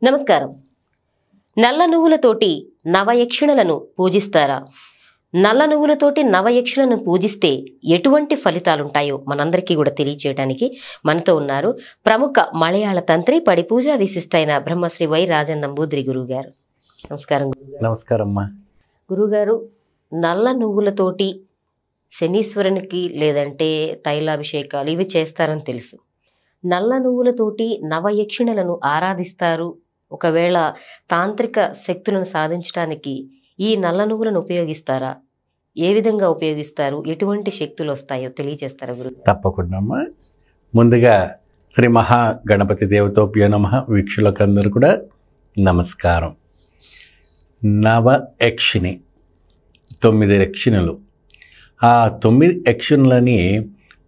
నమస్కారం. నల్ల నువ్వులతోటి నవయక్షుణలను పూజిస్తారా? నల్ల నువ్వులతోటి నవయక్షులను పూజిస్తే ఎటువంటి ఫలితాలుంటాయో మనందరికీ కూడా తెలియజేయడానికి మనతో ఉన్నారు ప్రముఖ మలయాళ తంత్రి పడి పూజా విశిష్టైన బ్రహ్మశ్రీ వై రాజన్ నంబూద్రి గురువు గారు. నమస్కారం. నమస్కారం అమ్మా. గురుగారు, నల్ల నువ్వులతోటి శనీశ్వరునికి లేదంటే తైలాభిషేకాలు ఇవి చేస్తారని తెలుసు. నల్ల నువ్వులతోటి నవయక్షిణలను ఆరాధిస్తారు. ఒకవేళ తాంత్రిక శక్తులను సాధించడానికి ఈ నల్ల నువ్వులను ఉపయోగిస్తారా? ఏ విధంగా ఉపయోగిస్తారు? ఎటువంటి శక్తులు వస్తాయో తెలియజేస్తారా గురు? తప్పకుండా అమ్మా. ముందుగా శ్రీ మహా గణపతి దేవతోభ్యో నమః. వీక్షకులందరూ కూడా నమస్కారం. నవ యక్షిణి 9 యక్షిణులు. ఆ 9 యక్షిణులని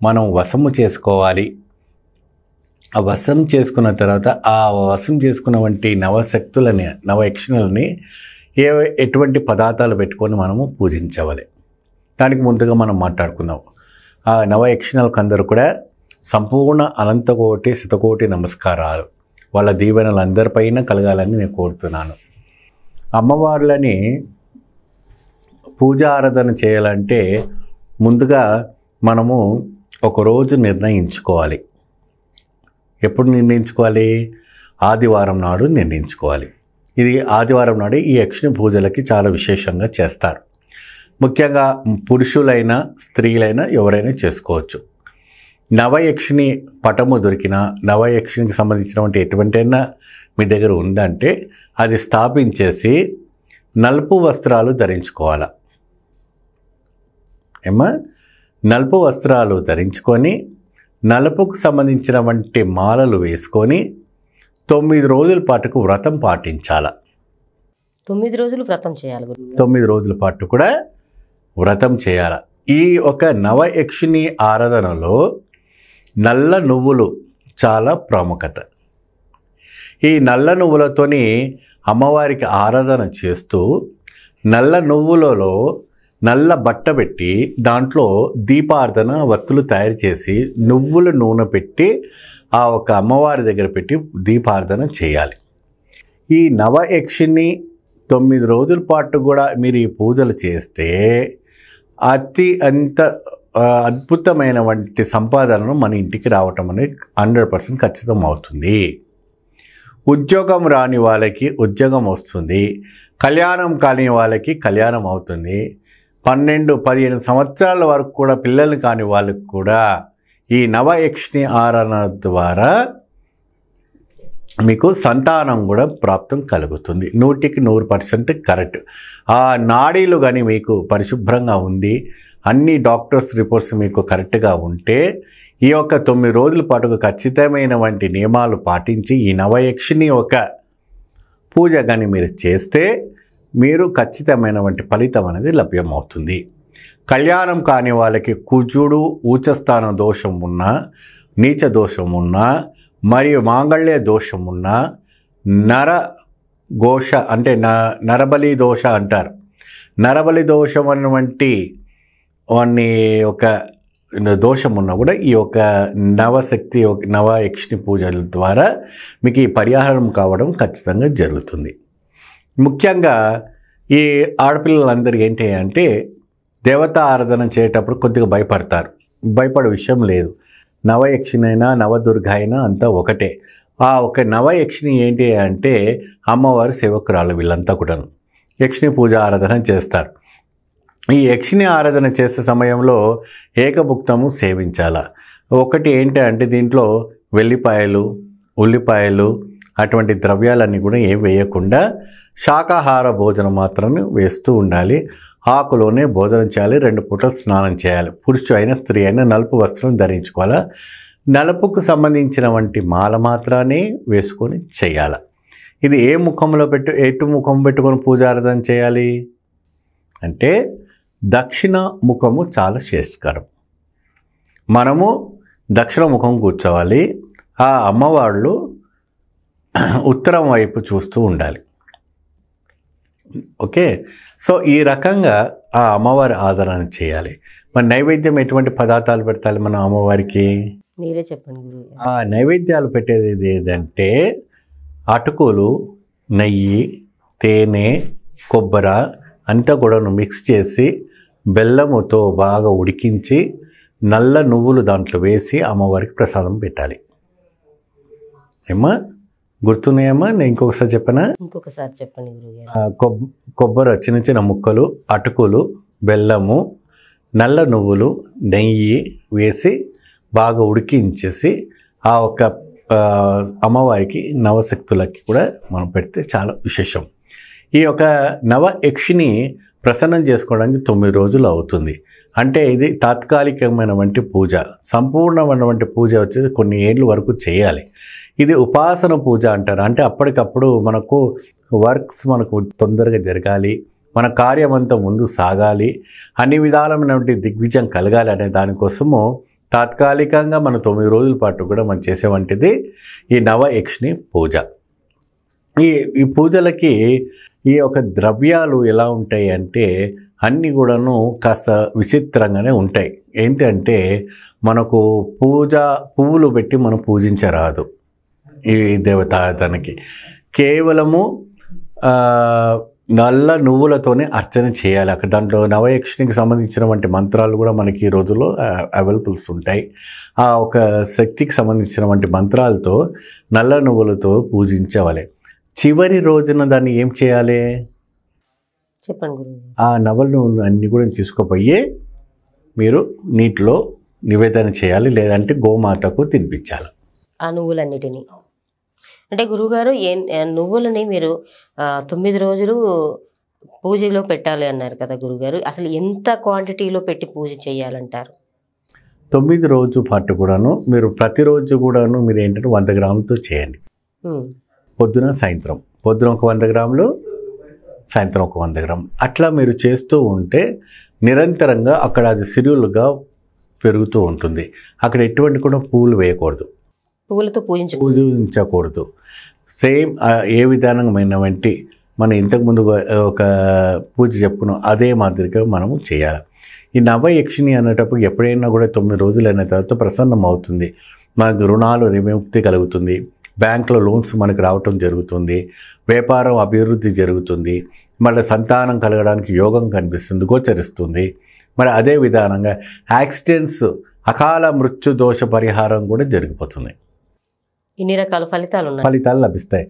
మనం వశము చేసుకోవాలి. ఆ వశం చేసుకున్న తర్వాత ఆ వశం చేసుకున్న వంటి నవశక్తులని నవయక్షిణులని ఎటువంటి పదార్థాలు పెట్టుకొని మనము పూజించవాలి. దానికి ముందుగా మనం మాట్లాడుకుందాం. ఆ నవయక్షిణులకు అందరూ కూడా సంపూర్ణ అనంతకోటి శతకోటి నమస్కారాలు. వాళ్ళ దీవెనలు అందరిపైన కలగాలని నేను కోరుతున్నాను. అమ్మవార్లని పూజ ఆరాధన చేయాలంటే ముందుగా మనము ఒకరోజు నిర్ణయించుకోవాలి. ఎప్పుడు నిర్ణయించుకోవాలి? ఆదివారం నాడు నిర్ణయించుకోవాలి. ఇది ఆదివారం నాడు ఈ యక్షిణి పూజలకి చాలా విశేషంగా చేస్తారు. ముఖ్యంగా పురుషులైనా స్త్రీలైనా ఎవరైనా చేసుకోవచ్చు. నవయక్షిణి పటము దొరికిన నవయక్షినికి సంబంధించినటువంటి ఎటువంటైనా మీ దగ్గర ఉందంటే అది స్థాపించేసి నలుపు వస్త్రాలు ధరించుకోవాలి. నలుపు వస్త్రాలు ధరించుకొని నలుపుకు సంబంధించిన వంటి మాలలు వేసుకొని 9 రోజుల పాటుకు వ్రతం పాటించాల. 9 రోజులు వ్రతం చేయాలి. 9 రోజుల పాటు కూడా వ్రతం చేయాలి. ఈ ఒక నవయక్షిణి ఆరాధనలో నల్ల నువ్వులు చాలా ప్రాముఖ్యత. ఈ నల్ల నువ్వులతోని అమ్మవారికి ఆరాధన చేస్తూ నల్ల నువ్వులలో నల్ల బట్ట పెట్టి దాంట్లో దీపార్థన వత్తులు తయారు చేసి నువ్వుల నూనె పెట్టి ఆ ఒక అమ్మవారి దగ్గర పెట్టి దీపార్థన చేయాలి. ఈ నవయక్షిణి 9 రోజుల పాటు కూడా మీరు ఈ పూజలు చేస్తే అంత అద్భుతమైన వంటి సంపాదనను మన ఇంటికి రావటం అనేది 100% ఖచ్చితం అవుతుంది. ఉద్యోగం రాని వాళ్ళకి ఉద్యోగం వస్తుంది. కళ్యాణం కాని వాళ్ళకి కళ్యాణం అవుతుంది. 12-15 సంవత్సరాల వరకు కూడా పిల్లలు కాని వాళ్ళకి కూడా ఈ నవయక్షిణి ఆరాధన ద్వారా మీకు సంతానం కూడా ప్రాప్తం కలుగుతుంది. 100% కరెక్ట్. ఆ నాడీలు కానీ మీకు పరిశుభ్రంగా ఉంది, అన్ని డాక్టర్స్ రిపోర్ట్స్ మీకు కరెక్ట్గా ఉంటే ఈ యొక్క 9 రోజుల పాటు ఖచ్చితమైన వంటి నియమాలు పాటించి ఈ నవయక్షిణి ఒక పూజ కానీ మీరు చేస్తే మీరు ఖచ్చితమైన వంటి ఫలితం అనేది లభ్యమవుతుంది. కళ్యాణం కాని వాళ్ళకి కుజుడు ఊచస్థాన దోషం ఉన్నా, నీచ దోషం ఉన్నా, మరియు మాంగళ్య దోషం ఉన్నా, నరఘోష అంటే నరబలి దోష అంటారు. నరబలి దోషం అన్నటువంటి వాన్ని ఒక దోషం ఉన్నా కూడా ఈ యొక్క నవశక్తి నవయక్షిణి పూజల ద్వారా మీకు ఈ పరిహారం కావడం ఖచ్చితంగా జరుగుతుంది. ముఖ్యంగా ఈ ఆడపిల్లలందరికీ ఏంటి అంటే దేవతా ఆరాధన చేసేటప్పుడు కొద్దిగా భయపడతారు. భయపడే విషయం లేదు. నవయక్షిణి అయినా నవదుర్గ అయినా అంతా ఒకటే. ఆ ఒక నవయక్షిణి ఏంటి అంటే అమ్మవారి సేవకురాలు. వీళ్ళంతా కూడా యక్షిణి పూజ ఆరాధన చేస్తారు. ఈ యక్షిణి ఆరాధన చేసే సమయంలో ఏకభుక్తము సేవించాల. ఒకటి ఏంటి అంటే దీంట్లో వెల్లిపాయలు, ఉల్లిపాయలు అటువంటి ద్రవ్యాలన్నీ కూడా ఏం వేయకుండా శాకాహార భోజనం మాత్రమే వేస్తూ ఉండాలి. ఆకులోనే భోజనం చేయాలి. 2 పూటలు స్నానం చేయాలి. పురుషుడు అయినా స్త్రీ అయినా నలుపు వస్త్రం ధరించుకోవాలి. నలుపుకు సంబంధించిన వంటి మాల మాత్రాన్ని వేసుకొని చేయాలి. ఇది ఏ ముఖంలో ఎటు ముఖం పెట్టుకొని పూజారాధన చేయాలి అంటే దక్షిణ ముఖము చాలా శ్రేష్ఠకరం. మనము దక్షిణ ముఖం కూర్చోవాలి. ఆ అమ్మవాళ్ళు ఉత్తరం వైపు చూస్తూ ఉండాలి. ఓకే. సో ఈ రకంగా ఆ అమ్మవారి ఆదరణ చేయాలి. మరి నైవేద్యం ఎటువంటి పదార్థాలు పెడతాలి మన అమ్మవారికి? మీరే చెప్పండి గురువు. ఆ నైవేద్యాలు పెట్టేది ఏదంటే అటుకులు, నెయ్యి, తేనె, కొబ్బరి అంతా కూడాను మిక్స్ చేసి బెల్లముతో బాగా ఉడికించి నల్ల నువ్వులు దాంట్లో వేసి అమ్మవారికి ప్రసాదం పెట్టాలి. ఏమ్మా గుర్తున్నాయమ్మా? నేను ఇంకొకసారి చెప్పనా? ఇంకొకసారి చెప్పండి గురుగారు. కొబ్బరి చిన్న చిన్న ముక్కలు, అటుకులు, బెల్లము, నల్ల నువ్వులు, నెయ్యి వేసి బాగా ఉడికించేసి ఆ ఒక అమ్మవారికి నవశక్తులకి కూడా మనం పెడితే చాలా విశేషం. ఈ యొక్క నవయక్షిని ప్రసన్నం చేసుకోవడానికి 9 రోజులు అవుతుంది. అంటే ఇది తాత్కాలికమైనటువంటి పూజ. సంపూర్ణమైనటువంటి పూజ వచ్చేసి కొన్ని ఏళ్ళ వరకు చేయాలి. ఇది ఉపాసన పూజ అంటారు. అంటే అప్పటికప్పుడు మనకు వర్క్స్ మనకు తొందరగా జరగాలి, మన కార్యమంతా ముందు సాగాలి, అన్ని విధాలమైనటువంటి దిగ్విజయం కలగాలి అనే దానికోసము తాత్కాలికంగా మన 9 రోజుల పాటు కూడా మనం చేసేవంటిది ఈ నవయక్షిని పూజ. ఈ పూజలకి ఈ యొక్క ద్రవ్యాలు ఎలా ఉంటాయి అంటే అన్నీ కూడాను కాస్త విచిత్రంగానే ఉంటాయి. ఏంటంటే మనకు పువ్వులు పెట్టి మనం పూజించరాదు ఈ దేవతానికి. కేవలము నల్ల నువ్వులతోనే అర్చన చేయాలి. అక్కడ దాంట్లో నవయక్షినికి సంబంధించినటువంటి మంత్రాలు కూడా మనకి ఈ రోజుల్లో అవైలబుల్స్ ఉంటాయి. ఆ ఒక శక్తికి సంబంధించినటువంటి మంత్రాలతో నల్ల నువ్వులతో పూజించవాలి. చివరి రోజున దాన్ని ఏం చేయాలి? చెప్పండి గురువు. ఆ నవల నువ్వులు అన్నీ కూడా తీసుకుపోయి మీరు నీటిలో నివేదన చేయాలి, లేదంటే గోమాతకు తినిపించాలి ఆ నువ్వులన్నిటినీ. అంటే గురువుగారు నువ్వులని మీరు 9 రోజులు పూజలో పెట్టాలి అన్నారు కదా గురుగారు. అసలు ఎంత క్వాంటిటీలో పెట్టి పూజ చేయాలంటారు? 9 రోజు పాటు కూడాను మీరు ప్రతిరోజు కూడాను మీరు ఏంటంటే 100 గ్రాములతో చేయండి. పొద్దున సాయంత్రం, పొద్దున ఒక 100 గ్రాములు, సాయంత్రం ఒక 100 గ్రాములు, అట్లా మీరు చేస్తూ ఉంటే నిరంతరంగా అక్కడ అది సిరులుగా పెరుగుతూ ఉంటుంది. అక్కడ ఎటువంటి కూడా పూలు వేయకూడదు, పువ్వులతో పూజించకూడదు. సేమ్ ఏ విధానమైనటువంటి మనం ఇంతకుముందు ఒక పూజ చెప్పుకున్నాం అదే మాదిరిగా మనము చేయాలి. ఈ నవయక్షిని అనేటప్పుడు ఎప్పుడైనా కూడా 9 రోజులు అయిన తర్వాత ప్రసన్నం అవుతుంది. మనకు రుణాలు విముక్తి కలుగుతుంది, బ్యాంకులో లోన్స్ మనకు రావటం జరుగుతుంది, వ్యాపారం అభివృద్ధి జరుగుతుంది, మళ్ళీ సంతానం కలగడానికి యోగం కనిపిస్తుంది, గోచరిస్తుంది. మరి అదే విధానంగా యాక్సిడెంట్స్, అకాల మృత్యు దోష పరిహారం కూడా జరిగిపోతుంది. ఇన్ని రకాల ఫలితాలు లభిస్తాయి.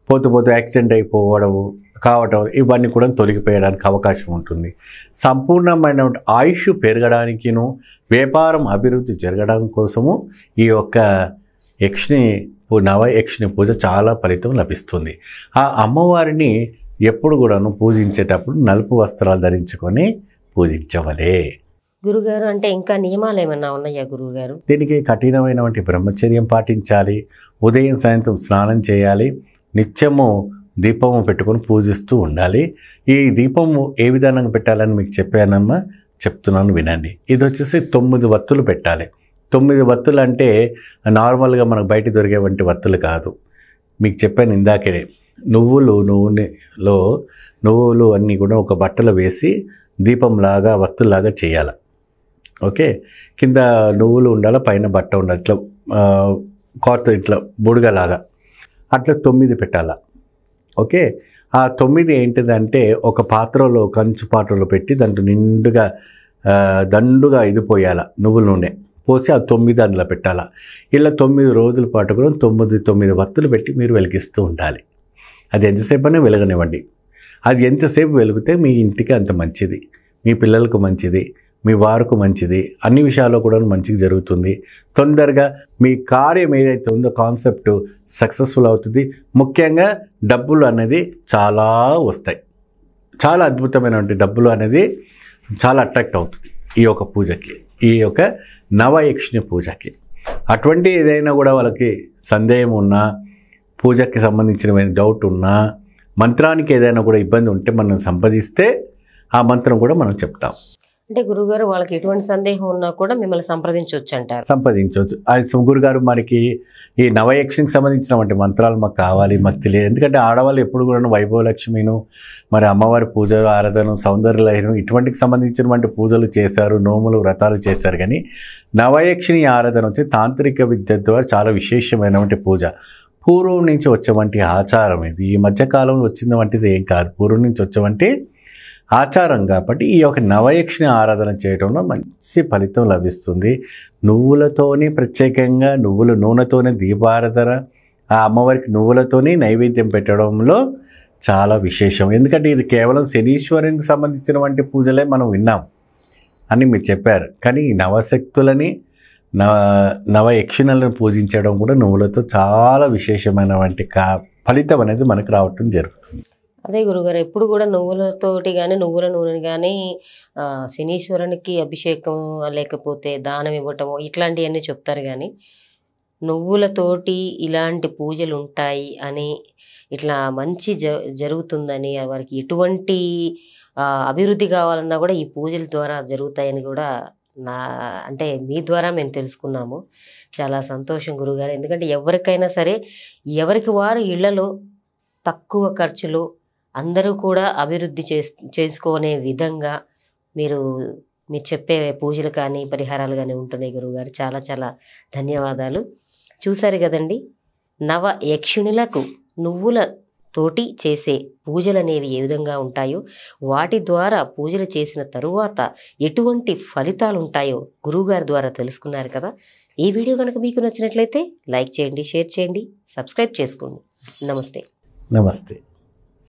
పోతూ యాక్సిడెంట్ కావటం ఇవన్నీ కూడా తొలగిపోయడానికి అవకాశం ఉంటుంది. సంపూర్ణమైన ఆయుష్ పెరగడానికిను వ్యాపారం అభివృద్ధి జరగడం కోసము ఈ యొక్క నవయక్షిని పూజ చాలా ఫలితం లభిస్తుంది. ఆ అమ్మవారిని ఎప్పుడు కూడాను పూజించేటప్పుడు నలుపు వస్త్రాలు ధరించుకొని పూజించవలే. గురుగారు, అంటే ఇంకా నియమాలు ఏమన్నా ఉన్నాయా గురువుగారు? దీనికి కఠినమైనటువంటి బ్రహ్మచర్యం పాటించాలి, ఉదయం సాయంత్రం స్నానం చేయాలి, నిత్యము దీపము పెట్టుకొని పూజిస్తూ ఉండాలి. ఈ దీపము ఏ విధానంగా పెట్టాలని మీకు చెప్పానమ్మా, చెప్తున్నాను వినండి. ఇది వచ్చేసి 9 వత్తులు పెట్టాలి. 9 వత్తులు అంటే నార్మల్గా మనకు బయట దొరికేవంటి వత్తులు కాదు. మీకు చెప్పాను ఇందాకే, నువ్వులు అన్నీ కూడా ఒక బట్టలో వేసి దీపంలాగా వత్తులాగా చేయాలి. ఓకే, కింద నువ్వులు ఉండాలి, పైన బట్ట ఉండాలి, ఇట్లా కోత ఇట్లా బుడగలాగా అట్లా 9 పెట్టాల. ఓకే, ఆ 9 ఏంటిదంటే ఒక పాత్రలో, కంచు పాత్రలో పెట్టి దాంట్లో నిండుగా దండుగా ఇది పోయాల, నువ్వుల నూనె పోసి ఆ 9 అందులో పెట్టాలా. ఇలా 9 రోజుల పాటు కూడా 9 వత్తులు పెట్టి మీరు వెలిగిస్తూ ఉండాలి. అది ఎంతసేపు అయినా వెలగనివ్వండి. అది ఎంతసేపు వెలిగితే మీ ఇంటికి అంత మంచిది, మీ పిల్లలకు మంచిది, మీ వారికి మంచిది, అన్ని విషయాల్లో కూడా మంచిగా జరుగుతుంది. తొందరగా మీ కార్యం ఏదైతే ఉందో కాన్సెప్ట్ సక్సెస్ఫుల్ అవుతుంది. ముఖ్యంగా డబ్బులు అనేది చాలా వస్తాయి. చాలా అద్భుతమైనటువంటి డబ్బులు అనేది చాలా అట్రాక్ట్ అవుతుంది ఈ యొక్క పూజకి, ఈ యొక్క నవయక్షిని పూజకి. అటువంటి ఏదైనా కూడా వాళ్ళకి సందేహం ఉన్నా, పూజకి సంబంధించిన డౌట్ ఉన్నా, మంత్రానికి ఏదైనా కూడా ఇబ్బంది ఉంటే మనం సంపాదిస్తే ఆ మంత్రం కూడా మనం చెప్తాం. అంటే గురుగారు వాళ్ళకి ఎటువంటి సందేహం ఉన్నా కూడా మిమ్మల్ని సంప్రదించవచ్చు అంటారు? సంప్రదించవచ్చు. గురుగారు మనకి ఈ నవయక్షినికి సంబంధించినటువంటి మంత్రాలు మాకు కావాలి, మాకు తెలియదు. ఎందుకంటే ఆడవాళ్ళు ఎప్పుడు కూడా వైభవలక్ష్మిను, మరి అమ్మవారి పూజ ఆరాధన, సౌందర్యలహరిను ఇటువంటికి సంబంధించినటువంటి పూజలు చేశారు, నోములు వ్రతాలు చేశారు. కానీ నవయక్షిని ఆరాధన వచ్చి తాంత్రిక విద్య ద్వారా చాలా విశేషమైనటువంటి పూజ. పూర్వం నుంచి వచ్చేవంటి ఆచారం ఇది. ఈ మధ్యకాలంలో వచ్చిన వంటిది ఏం కాదు, పూర్వం నుంచి వచ్చేవంటి ఆచారం కాబట్టి ఈ యొక్క నవయక్షిని ఆరాధన చేయడంలో మంచి ఫలితం లభిస్తుంది. నువ్వులతోని ప్రత్యేకంగా నువ్వుల నూనెతోనే దీపారాధన, ఆ అమ్మవారికి నువ్వులతోని నైవేద్యం పెట్టడంలో చాలా విశేషం. ఎందుకంటే ఇది కేవలం శనీశ్వరునికి సంబంధించినటువంటి పూజలే మనం విన్నాం అని మీరు చెప్పారు. కానీ ఈ నవశక్తులని నవయక్షిణలను పూజించడం కూడా నువ్వులతో చాలా విశేషమైనటువంటి ఫలితం అనేది మనకు రావటం జరుగుతుంది. అదే గురుగారు, ఎప్పుడు కూడా నువ్వులతోటి కానీ నువ్వుల నూనెని కానీ శనీశ్వరునికి అభిషేకం లేకపోతే దానం ఇవ్వటము ఇట్లాంటివన్నీ చెప్తారు. కానీ నువ్వులతోటి ఇలాంటి పూజలు ఉంటాయి అని, ఇట్లా మంచి జరుగుతుందని, వారికి ఎటువంటి అభివృద్ధి కావాలన్నా కూడా ఈ పూజల ద్వారా జరుగుతాయని కూడా అంటే మీ ద్వారా మేము తెలుసుకున్నాము. చాలా సంతోషం గురుగారు. ఎందుకంటే ఎవరికైనా సరే ఎవరికి వారు ఇళ్లలో తక్కువ ఖర్చులో అందరూ కూడా అభివృద్ధి చేసుకునే విధంగా మీరు చెప్పే పూజలు కానీ పరిహారాలు కానీ ఉంటున్నాయి గురువుగారు. చాలా చాలా ధన్యవాదాలు. చూశారు కదండి, నవ యక్షిణులకు నువ్వుల తోటి చేసే పూజలు అనేవి ఏ విధంగా ఉంటాయో, వాటి ద్వారా పూజలు చేసిన తరువాత ఎటువంటి ఫలితాలు ఉంటాయో గురువుగారి ద్వారా తెలుసుకున్నారు కదా. ఈ వీడియో కనుక మీకు నచ్చినట్లయితే లైక్ చేయండి, షేర్ చేయండి, సబ్స్క్రైబ్ చేసుకోండి. నమస్తే. నమస్తే.